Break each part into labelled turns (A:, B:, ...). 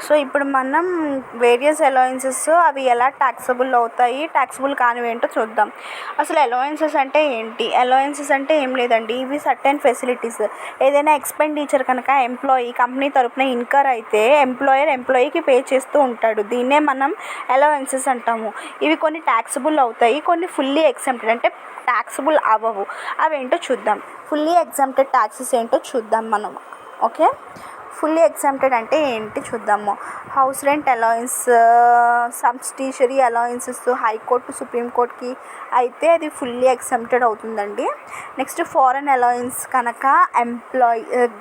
A: So ఇప్పుడు మనం various allowances అవి ఎలా ట్యాక్సబుల్ అవుతాయి, ట్యాక్సబుల్ కానివి ఏంటో చూద్దాం. అసలు అలవెన్సెస్ అంటే ఏంటి? అలవెన్సెస్ అంటే ఏం లేదండి, ఇవి సర్టెన్ ఫెసిలిటీస్. ఏదైనా ఎక్స్పెండిచర్ కనుక ఎంప్లాయీ కంపెనీ తరపున ఇన్కర్ అయితే ఎంప్లాయీకి పే చేస్తూ ఉంటాడు. దీన్నే మనం అలవెన్సెస్ అంటాము. ఇవి కొన్ని ట్యాక్సబుల్ అవుతాయి, కొన్ని ఫుల్లీ ఎగ్జెంప్టెడ్ అంటే ట్యాక్సబుల్ అవ్వవు. అవేంటో చూద్దాం. ఫుల్లీ ఎగ్జెంప్టెడ్ ట్యాక్సెస్ ఏంటో చూద్దాం మనం. ఓకే, ఫుల్లీ ఎగ్జెంప్టెడ్ అంటే ఏంటి చూద్దాము. House rent allowance, substitutionary allowances high court సుప్రీంకోర్టుకి అయితే అది ఫుల్లీ ఎగ్జెంప్టెడ్ అవుతుందండి. నెక్స్ట్ ఫారెన్ అలవెన్స్ కనుక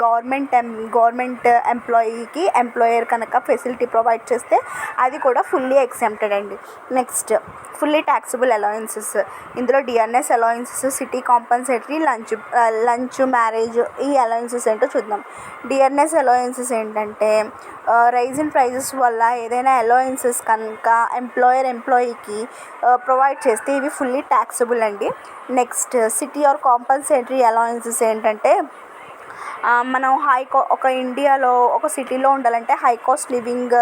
A: గవర్నమెంట్ ఎంప్లాయీకి ఎంప్లాయర్ కనుక ఫెసిలిటీ ప్రొవైడ్ చేస్తే అది కూడా ఫుల్లీ ఎగ్జెంప్టెడ్ అండి. నెక్స్ట్ ఫుల్లీ ట్యాక్సబుల్ అలవెన్సెస్, ఇందులో DRS allowances, city compensatory, lunch marriage, ఈ అలవెన్సెస్ ఏంటో చూద్దాం. డిఆర్ఎస్ అలవెన్సెస్ ఏంటంటే రైజ్ ఇన్ ప్రైజెస్ వల్ల ఏదైనా అలవెన్సెస్ కనుక ఎంప్లాయీకి ప్రొవైడ్ చేస్తే ఇవి ఫుల్లీ ట్యాక్సబుల్ అండి. Next city or compensatory allowances ఏంటంటే మనం ఒక ఇండియాలో ఒక సిటీలో ఉండాలంటే హై కాస్ట్ లివింగ్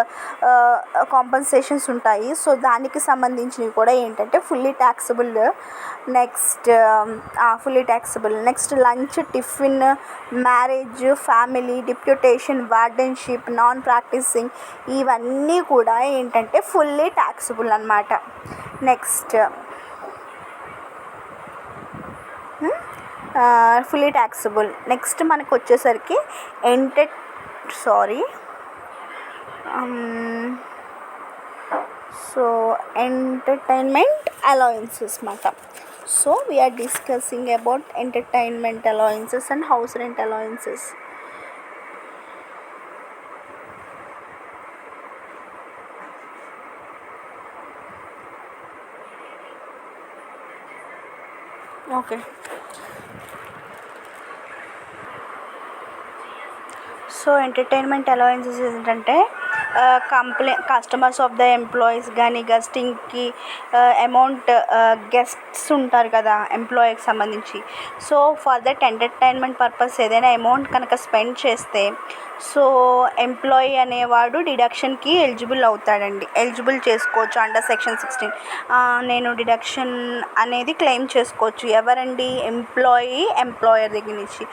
A: కాంపన్సేషన్స్ ఉంటాయి. సో దానికి సంబంధించినవి కూడా ఏంటంటే fully taxable. Next lunch, tiffin, marriage, family, deputation, wardenship, non practising, ఇవన్నీ కూడా ఏంటంటే ఫుల్లీ ట్యాక్సబుల్ అన్నమాట. Fully taxable. నెక్స్ట్ మనకు వచ్చేసరికి ఎంటర్టైన్మెంట్ అలవెన్సెస్ మాట. So we are discussing about entertainment allowances and house rent allowances. Okay, so entertainment allowances ఏంటంటే customers of the employees కానీ గెస్టింగ్కి అమౌంట్, గెస్ట్స్ ఉంటారు కదా ఎంప్లాయీకి సంబంధించి, so for that entertainment purpose ఏదైనా అమౌంట్ కనుక స్పెండ్ చేస్తే సో ఎంప్లాయీ అనేవాడు డిడక్షన్కి ఎలిజిబుల్ చేసుకోవచ్చు అండర్ సెక్షన్ 16. నేను డిడక్షన్ అనేది క్లెయిమ్ చేసుకోవచ్చు. ఎవరండి? ఎంప్లాయర్ దగ్గర నుంచి.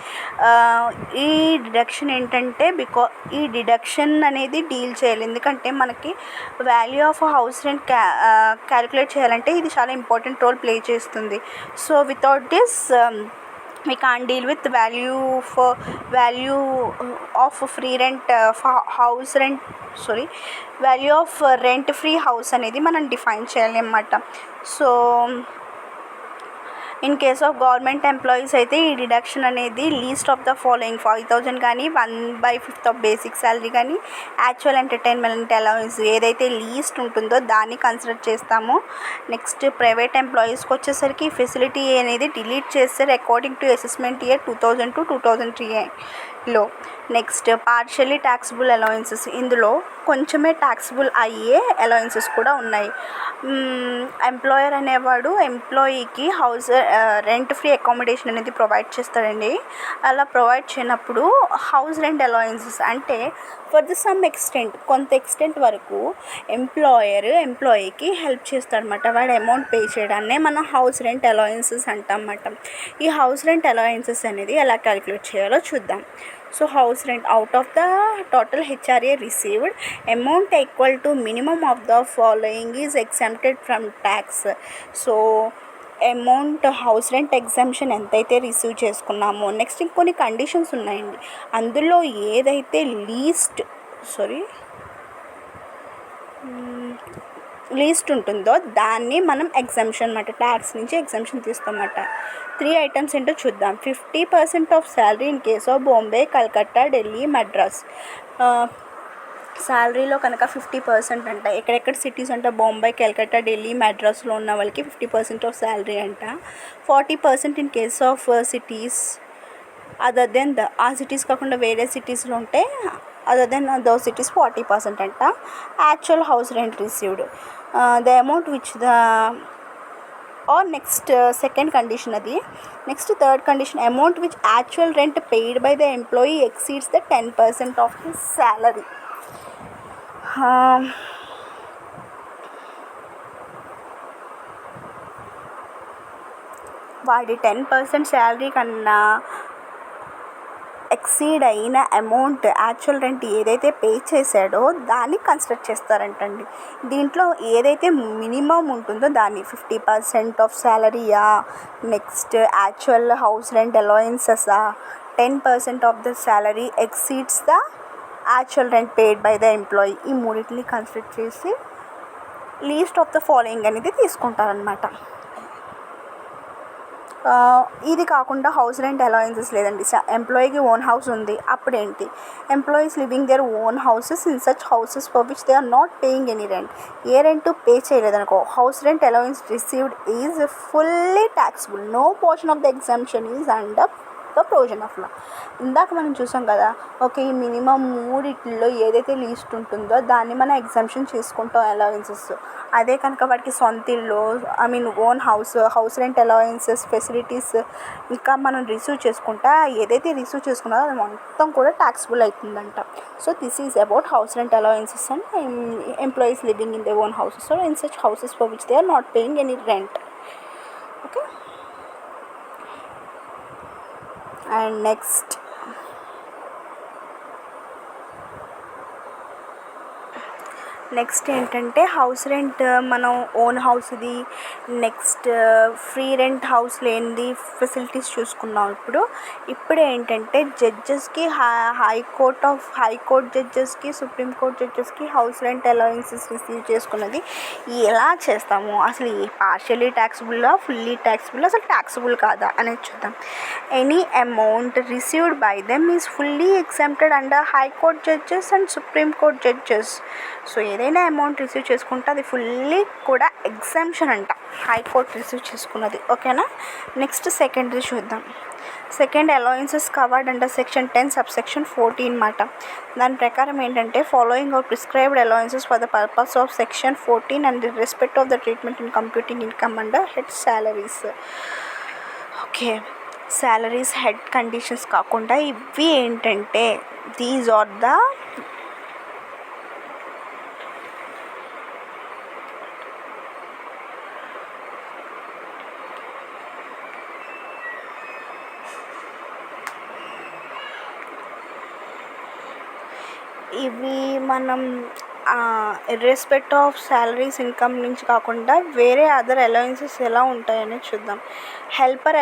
A: ఈ డిడక్షన్ ఏంటంటే ఈ డిడక్షన్ అనేది డీల్ చేయాలి, ఎందుకంటే మనకి value of house rent calculate చేయాలంటే ఇది చాలా ఇంపార్టెంట్ రోల్ ప్లే చేస్తుంది. So without this we can't deal with value of free rent value of rent free house అనేది మనం డిఫైన్ చేయాలి అన్నమాట. So in case of government employees అయితే ఈ డిడక్షన్ అనేది లీస్ట్ ఆఫ్ ద ఫాలోయింగ్ 5,000 కానీ 1/5 of basic salary కానీ actual entertainment allowance ఏదైతే లీస్ట్ ఉంటుందో దాన్ని కన్సిడర్ చేస్తాము. నెక్స్ట్ ప్రైవేట్ ఎంప్లాయీస్కి వచ్చేసరికి ఈ ఫెసిలిటీ అనేది డిలీట్ చేస్తారు according to assessment year 2000 to 2003లో. నెక్స్ట్ పార్షియల్లీ ట్యాక్సబుల్ అలవెన్సెస్, ఇందులో కొంచెమే ట్యాక్సబుల్ అయ్యే అలవెన్సెస్ కూడా ఉన్నాయి. ఎంప్లాయర్ అనేవాడు ఎంప్లాయీకి రెంట్ ఫ్రీ అకామిడేషన్ అనేది ప్రొవైడ్ చేస్తాడండి. అలా ప్రొవైడ్ చేయనప్పుడు హౌస్ రెంట్ అలవెన్సెస్ అంటే ఫర్ ది సమ్ ఎక్స్టెంట్, కొంత ఎక్స్టెంట్ వరకు ఎంప్లాయీకి హెల్ప్ చేస్తాడనమాట. వాడు అమౌంట్ పే చేయడాన్నే మనం హౌస్ రెంట్ అలవెన్సెస్ అంటామన్నమాట. ఈ హౌస్ రెంట్ అలవెన్సెస్ అనేది ఎలా క్యాలిక్యులేట్ చేయాలో చూద్దాం. So house rent out of the total HRA received amount equal to minimum of the following is exempted from tax. So amount house rent exemption ఎంతైతే receive చేసుకున్నామో next ఇంకొన్ని conditions ఉన్నాయండి. అందులో ఏదైతే లీస్ట్ ఉంటుందో దాన్ని మనం ఎగ్జామ్షన్ అన్నమాట, ట్యాక్స్ నుంచి ఎగ్జామ్షన్ తీస్తామన్నమాట. 3 ఐటమ్స్ ఏంటో చూద్దాం. 50% of salary in case of Bombay, Calcutta, Delhi, Madras. శాలరీలో కనుక 50% అంట. ఎక్కడెక్కడ సిటీస్ అంట? బాంబే, కలకత్తా, ఢిల్లీ, మద్రాస్లో ఉన్న వాళ్ళకి 50% ఆఫ్ శాలరీ అంట. 40% in case of cities other than ఆ సిటీస్ కాకుండా వేరే సిటీస్లో ఉంటే అదర్ దెన్ దోస్ సిటీస్ 40% అంట. Actual house rent received the amount which the or next second condition adi. Next third condition, amount which actual rent paid by the employee exceeds the 10% of his salary. వాడి 10% salary కన్నా exceed అయిన amount actual rent ఏదైతే pay చేశాడో దాన్ని consider చేస్తారంటండి. దీంట్లో ఏదైతే minimum ఉంటుందో దాన్ని 50% ఆఫ్ శాలరీయా, నెక్స్ట్ యాక్చువల్ హౌస్ రెంట్ అలవెన్సెసా, 10% of the salary exceeds the actual rent paid by the employee, ఈ మూడింటిని కన్సిడర్ చేసి లీస్ట్ ఆఫ్ ద ఫాలోయింగ్ అనేది తీసుకుంటారనమాట. ఇది కాకుండా హౌస్ రెంట్ అలవెన్సెస్ లేదండి. ఎంప్లాయీకి ఓన్ హౌస్ ఉంది, అప్పుడేంటి? Employees living their own houses in such houses for which they are not paying any rent, a rent pay చేయలేదనుకో, house rent allowance received is fully taxable. No portion of the exemption is under the provision of law. ఇందాక మనం చూసాం కదా, okay, ఈ minimum మూడిట్లో ఏదైతే least ఉంటుందో దాన్ని మనం ఎగ్జామ్షన్ చేసుకుంటాం అలవెన్సెస్. అదే కనుక వాడికి సొంత ఇల్లు, own house rent allowances, facilities ఇంకా మనం రిసీవ్ చేసుకుంటా ఏదైతే రిసీవ్ చేసుకున్నారో అది మొత్తం కూడా ట్యాక్సబుల్ అవుతుందంట. So this is about house rent allowances and employees living in they own houses or in such houses for which they are not paying any rent. Okay, and next ఏంటంటే house rent మనం own హౌస్ది, next free rent house లేనిది facilities చూసుకున్నాం. ఇప్పుడు ఏంటంటే జడ్జెస్కి high court జడ్జెస్కి, supreme court జడ్జెస్కి హౌస్ రెంట్ అలవెన్సెస్ రిసీవ్ చేసుకున్నది ఎలా చేస్తాము, అసలు పార్షియలీ ట్యాక్సబుల్లా, ఫుల్లీ ట్యాక్సబుల్, అసలు ట్యాక్సబుల్ కాదా అనేది చూద్దాం. Any amount received by them is fully exempted under high court judges and Supreme Court judges. So ఏదైనా అమౌంట్ రిసీవ్ చేసుకుంటే అది ఫుల్లీ కూడా ఎగ్జామ్షన్ అంట, హైకోర్టు రిసీవ్ చేసుకున్నది. ఓకేనా, నెక్స్ట్ సెకండరీ చూద్దాం. Second allowances covered under section 10 subsection 14 మాట. దాని ప్రకారం ఏంటంటే following are prescribed allowances for the purpose of section 14 and respect of the treatment in computing income under head salaries. Okay, salaries head conditions కాకుండా ఇవి ఏంటంటే these are the ఇవి మనం ఇర్రెస్పెక్ట్ of salaries income నుంచి కాకుండా వేరే అదర్ అలవెన్సెస్ ఎలా ఉంటాయని చూద్దాం. హెల్పర్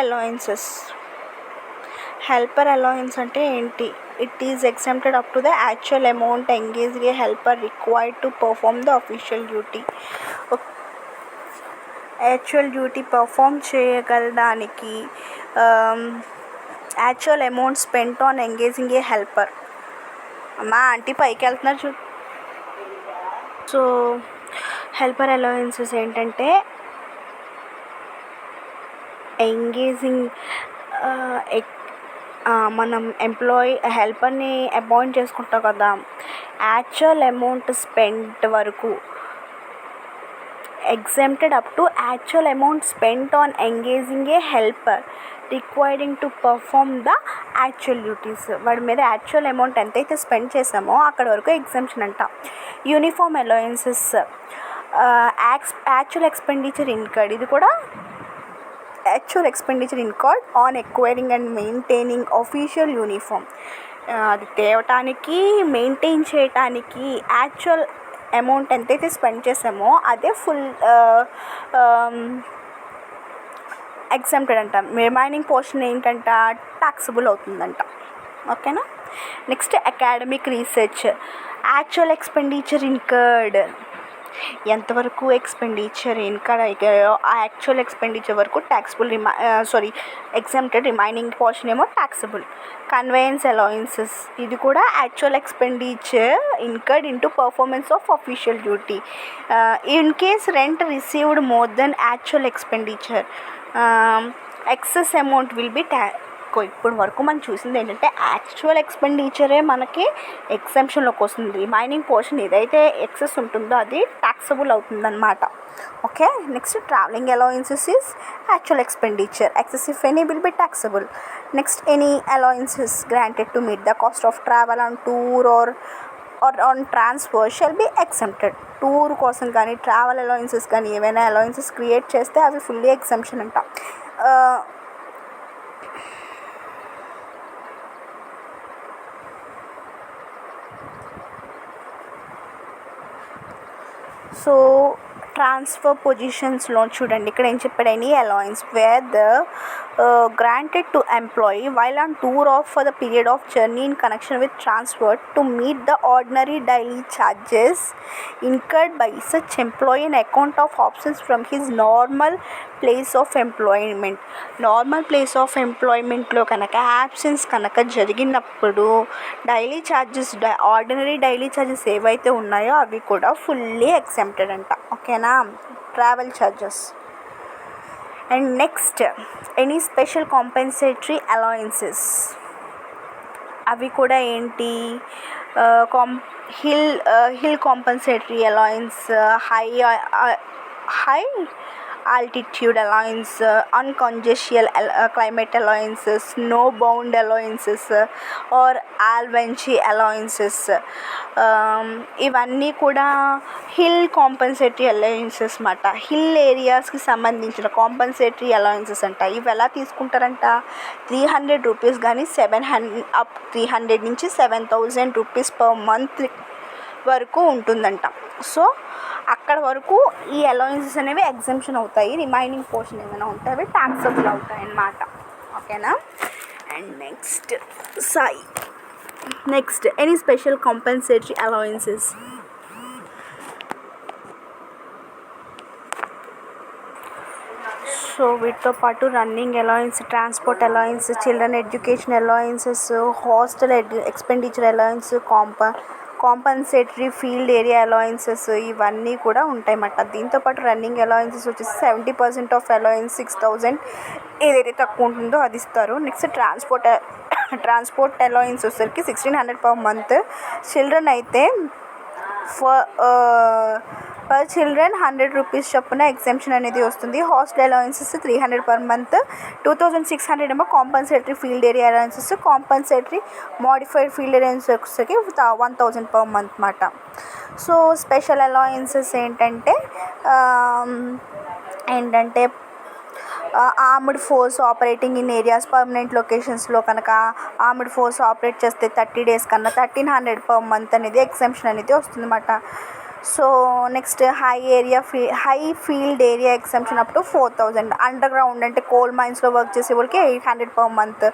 A: అలవెన్స్ అంటే ఏంటి? It is exempted up to the actual amount engaged a helper required to perform the official duty. Actual duty perform చేయగలడానికి actual amount spent on engaging a helper. అమ్మా aunty పైకి వెళ్తున్నారు చూ. సో హెల్పర్ అలవెన్సెస్ ఏంటంటే engaging మనం హెల్పర్ని appoint చేసుకుంటాం కదా, యాక్చువల్ అమౌంట్ స్పెంట్ వరకు exempted up to actual amount spent on engaging a helper requiring to perform the actual duties. వాడి మీద యాక్చువల్ అమౌంట్ ఎంతైతే స్పెండ్ చేసామో అక్కడ వరకు ఎగ్జామ్షన్ అంట. Uniform allowances actual expenditure incurred, ఇది కూడా actual expenditure incurred on acquiring and maintaining official uniform. అది తేవటానికి, మెయింటైన్ చేయటానికి యాక్చువల్ అమౌంట్ ఎంతైతే స్పెండ్ చేసామో అదే ఫుల్ ఎగ్జామ్టెడ్ అంట. రిమైనింగ్ పోర్షన్ ఏంటంట ట్యాక్సబుల్ అవుతుందంట. ఓకేనా, next academic research actual expenditure incurred, ఎంతవరకు ఎక్స్పెండిచర్ ఇన్కర్డ్ అయ్యాయో ఆ యాక్చువల్ ఎక్స్పెండిచర్ వరకు ట్యాక్సబుల్, ఎగ్జామ్టెడ్, రిమైనింగ్ పోర్షన్ ఏమో ట్యాక్సబుల్. కన్వేయన్స్ అలవెన్సెస్, ఇది కూడా actual expenditure incurred into performance of official duty. In case rent received more than actual expenditure, excess amount will be ఇప్పుడు వరకు మనం చూసింది ఏంటంటే యాక్చువల్ ఎక్స్పెండిచరే మనకి ఎగ్జామ్షన్లోకి వస్తుంది. రిమైనింగ్ పోర్షన్ ఏదైతే ఎక్సెస్ ఉంటుందో అది ట్యాక్సబుల్ అవుతుందన్నమాట. Okay, next travelling allowances is actual expenditure, excess if any will be taxable. Next any allowances granted to meet the cost of travel on tour or or on transfer shall be exempted. టూర్ కోసం కానీ travel allowances కానీ ఏవైనా allowances create చేస్తే అవి fully exemption అంట. So transfer పొజిషన్స్లో చూడండి ఇక్కడ ఏం చెప్పాడు, any allowance wear the granted to employee while on tour or for the period of journey in connection with transfer to meet the ordinary daily charges incurred by such employee in account of absence from his normal place of employment. Normal place of ఎంప్లాయ్మెంట్లో కనుక absence కనుక జరిగినప్పుడు daily charges ordinary daily charges ఏవైతే ఉన్నాయో అవి కూడా fully exempted అంట. ఓకేనా, travel charges. And next any special compensatory allowances, అవి కూడా ఏంటి, hill compensatory allowance, high altitude allowance, uncongestial climate allowances, snow bound allowances or alvenchi allowances, ఇవన్నీ కూడా హిల్ కాంపెన్సేటరీ అలవెన్సెస్ మాట. హిల్ ఏరియాస్కి సంబంధించిన కాంపెన్సేటరీ అలవెన్సెస్ అంట. ఇవి ఎలా తీసుకుంటారంట, 300 రూపీస్ కానీ 300 నుంచి 7,000 రూపీస్ పర్ మంత్ వరకు ఉంటుందంట. సో అక్కడ వరకు ఈ అలవెన్సెస్ అనేవి ఎగ్జంప్షన్ అవుతాయి. రిమైనింగ్ పోర్షన్ ఏమైనా ఉంటాయి అవి ట్యాక్సబుల్ అవుతాయి అన్నమాట. ఓకేనా. And next any special compensatory allowances, so వీటితో పాటు running allowance, transport allowance, children education allowances, hostel expenditure allowance, compensatory field area allowances ఇవన్నీ కూడా ఉంటాయన్నమాట. దీంతోపాటు రన్నింగ్ అలవెన్సెస్ వచ్చేసి 70% ఆఫ్ అలవెన్స్ 6,000 ఏదైతే తక్కువ ఉంటుందో అది ఇస్తారు. నెక్స్ట్ ట్రాన్స్పోర్ట్ అలవెన్స్ వచ్చేసరికి 1,600 పర్ మంత్. చిల్డ్రన్ అయితే పర్ చిల్డ్రన్ 100 రూపీస్ చొప్పున ఎగ్జంప్షన్ అనేది వస్తుంది. హాస్టల్ అలవెన్సెస్ 300 పర్ మంత్, 2,600 ఏమో compensatory field area allowances, compensatory modified field అలవెన్సెస్కి 1,000 పర్ మంత్ మాట. సో స్పెషల్ అలవెన్సెస్ ఏంటంటే armed force operating in areas permanent లొకేషన్స్లో కనుక ఆర్మ్డ్ ఫోర్స్ ఆపరేట్ చేస్తే 30 days కన్నా 1,300 పర్ మంత్ అనేది ఎగ్జంప్షన్ అనేది వస్తుందన్నమాట. So next high field area exemption up to 4,000. Underground అంటే కోల్ మైన్స్లో వర్క్ చేసే వాళ్ళకి 800 పర్ మంత్.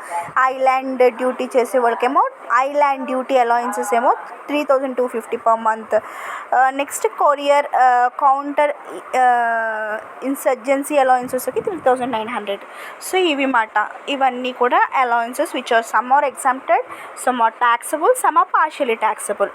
A: ఐలాండ్ డ్యూటీ చేసే వాళ్ళకేమో ఐలాండ్ డ్యూటీ అలవెన్సెస్ ఏమో 3,250 per month. Next courier counter insurgency అలవెన్సెస్కి 3,900. సో ఇవి మాట, ఇవన్నీ కూడా allowances which are some are exempted, some are taxable, some are partially taxable.